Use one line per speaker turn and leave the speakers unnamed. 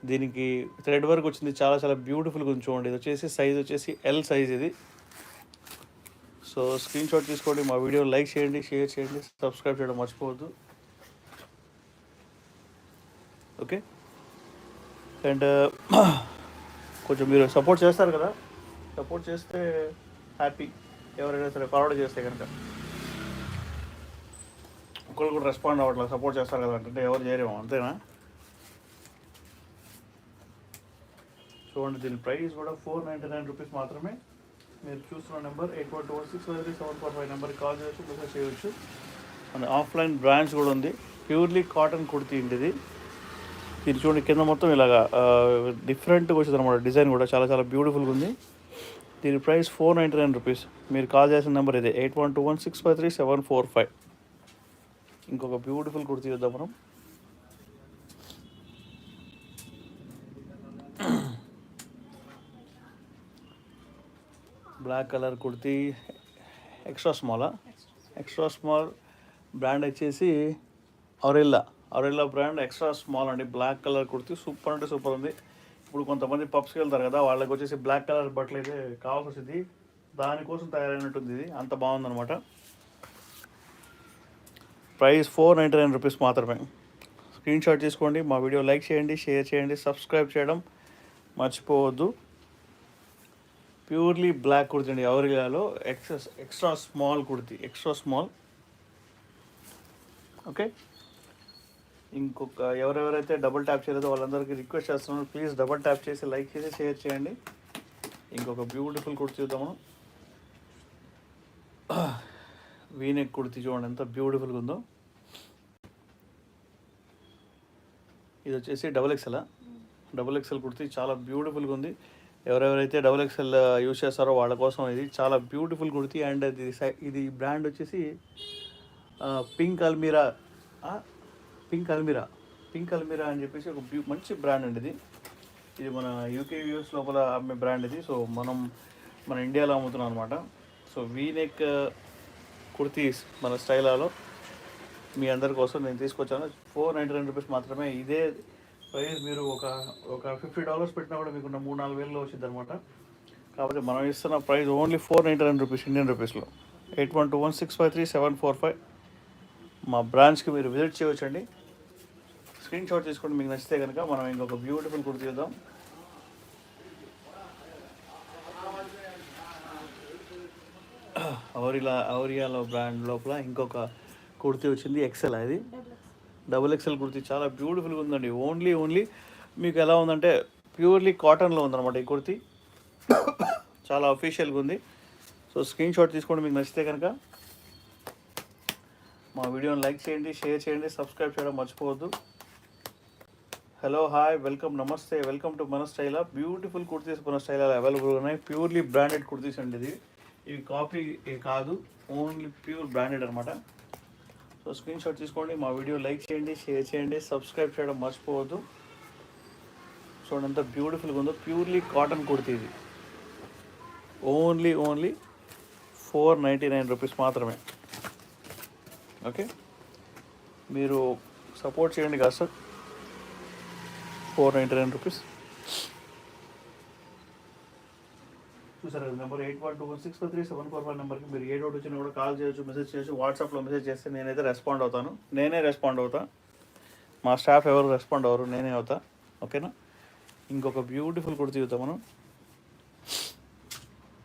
దీనికి thread work వచ్చింది, చాలా చాలా బ్యూటిఫుల్గా ఉంది చూడండి. ఇది వచ్చేసి సైజ్ వచ్చేసి ఎల్ సైజ్ ఇది. సో స్క్రీన్ షాట్ తీసుకోండి, మా వీడియో లైక్ చేయండి, షేర్ చేయండి, సబ్స్క్రైబ్ చేయడం మర్చిపోవద్దు. ఓకే, అండ్ కొంచెం మీరు సపోర్ట్ చేస్తారు కదా, సపోర్ట్ చేస్తే హ్యాపీ. ఎవరైనా సరే ఫార్వర్డ్ చేస్తే కనుక ఒకళ్ళు కూడా రెస్పాండ్ అవ్వట్లేదు, సపోర్ట్ చేస్తారు కదా అంటే ఎవరు చేయరేమో, అంతేనా? చూడండి, దీని ప్రైస్ కూడా 499 రూపీస్ మాత్రమే. మీరు చూస్తున్న నెంబర్ 8126537445 నెంబర్కి కాల్ చేయొచ్చు, మెసేజ్ చేయవచ్చు. మన ఆఫ్లైన్ బ్రాంచ్ కూడా ఉంది. ప్యూర్లీ కాటన్ కుర్తీ ఇది. ఇది చూడండి, కింద మొత్తం ఇలాగా డిఫరెంట్గా వచ్చింది అనమాట. డిజైన్ కూడా చాలా చాలా బ్యూటిఫుల్గా ఉంది. దీని ప్రైస్ 499 రూపీస్. మీరు కాల్ చేసిన నెంబర్ ఇదే 8121653745. ఇంకొక బ్యూటిఫుల్ కుర్తీ చూద్దాం మనం. Black colour kurti, extra small brand వచ్చేసి ఆరెల్లా బ్రాండ్ ఎక్స్ట్రా స్మాల్ అండి. బ్లాక్ కలర్ కుర్తీ సూపర్ అంటే సూపర్ ఉంది. ఇప్పుడు కొంతమంది పబ్స్కి వెళ్తారు కదా, వాళ్ళకి వచ్చేసి బ్లాక్ కలర్ బట్టలు అయితే కావాల్సి వచ్చింది, దానికోసం తయారైనట్టుంది. ఇది అంత బాగుందన్నమాట. ప్రైస్ 499 రూపీస్ మాత్రమే. స్క్రీన్ షాట్ తీసుకోండి, మా వీడియో లైక్ చేయండి, షేర్ చేయండి, సబ్స్క్రైబ్ చేయడం మర్చిపోవద్దు. ప్యూర్లీ బ్లాక్ కుర్తీ అండి, ఎవరిగాలో extra small kurti, extra small. Okay, ఇంకొక ఎవరెవరైతే డబుల్ ట్యాప్ చేయలేదో వాళ్ళందరికీ రిక్వెస్ట్ చేస్తున్నాను, ప్లీజ్ డబుల్ ట్యాప్ చేసి లైక్ చేసి షేర్ చేయండి. ఇంకొక బ్యూటిఫుల్ కుర్తీ చూద్దాం మనం. వీనెక్ కుర్తీ చూడండి ఎంత బ్యూటిఫుల్గా ఉందో. ఇది వచ్చేసి డబుల్ ఎక్స్ఎల్ కుర్తీ, చాలా బ్యూటిఫుల్గా ఉంది. ఎవరెవరైతే డబుల్ ఎక్స్ఎల్ యూజ్ చేస్తారో వాళ్ళ కోసం ఇది చాలా బ్యూటిఫుల్ కుర్తీ. అండ్ ఇది బ్రాండ్ వచ్చేసి పింక్ అల్మీరా అని చెప్పేసి ఒక మంచి బ్రాండ్ అండి. ఇది మన యూకే యూఎస్ లోపల అమ్మే బ్రాండ్ ఇది. సో మన ఇండియాలో అమ్ముతున్నాం అనమాట. సో వీనెక్ కుర్తీస్ మన స్టైలాలో మీ అందరి కోసం నేను తీసుకొచ్చాను. 499 రూపీస్ మాత్రమే. ఇదే ప్రైస్ మీరు ఒక $50 పెట్టినా కూడా మీకు 3-4 వేలలో వచ్చింది అనమాట. కాబట్టి మనం ఇస్తున్న ప్రైస్ ఓన్లీ 499 రూపీస్ ఇండియన్ రూపీస్లో. 8121653745 మా బ్రాంచ్కి మీరు విజిట్ చేయవచ్చండి. స్క్రీన్ షాట్ తీసుకోండి, మీకు నచ్చితే కనుక. మనం ఇంకొక బ్యూటిఫుల్ కుర్తీ చూద్దాం. ఔరియాలో బ్రాండ్ లోపల ఇంకొక కుర్తీ వచ్చింది, ఎక్సెల్. అది డబుల్ ఎక్సెల్ కుర్తీ, చాలా బ్యూటిఫుల్గా ఉందండి. ఓన్లీ మీకు ఎలా ఉందంటే ప్యూర్లీ కాటన్లో ఉందన్నమాట ఈ కుర్తీ. చాలా అఫీషియల్గా ఉంది. సో స్క్రీన్ షాట్ తీసుకోండి, మీకు నచ్చితే కనుక. మా వీడియోని లైక్ చేయండి, షేర్ చేయండి, సబ్స్క్రైబ్ చేయడం మర్చిపోవద్దు. హలో, హాయ్, వెల్కమ్, నమస్తే, వెల్కమ్ టు మన స్టైలా. బ్యూటిఫుల్ కుర్తీస్ మన స్టైలా అవైలబుల్గా ఉన్నాయి. ప్యూర్లీ బ్రాండెడ్ కుర్తీస్ అండి. ఇవి కాపీ కాదు, ఓన్లీ ప్యూర్ బ్రాండెడ్ అనమాట. సో స్క్రీన్ షాట్ తీసుకోండి, మా వీడియో లైక్ చేయండి, షేర్ చేయండి, సబ్స్క్రైబ్ చేయడం మర్చిపోవద్దు. చూడండి ఎంత బ్యూటిఫుల్గా ఉందో. ప్యూర్లీ కాటన్ కుర్తీ ఇది. ఓన్లీ 499 రూపీస్ మాత్రమే. ఓకే, మీరు సపోర్ట్ చేయండి కాదు సార్. 499 రూపీస్. చూసారు కదా నెంబర్ 8121653745 నెంబర్కి మీరు ఏ డౌట్ వచ్చినా కూడా కాల్ చేయొచ్చు, మెసేజ్ చేయొచ్చు. వాట్సాప్లో మెసేజ్ చేస్తే నేనైతే రెస్పాండ్ అవుతా. మా స్టాఫ్ ఎవరు రెస్పాండ్ అవ్వరు, నేనే అవుతా. ఓకేనా? ఇంకొక బ్యూటిఫుల్ కుర్తీ చూద్దాం మనం.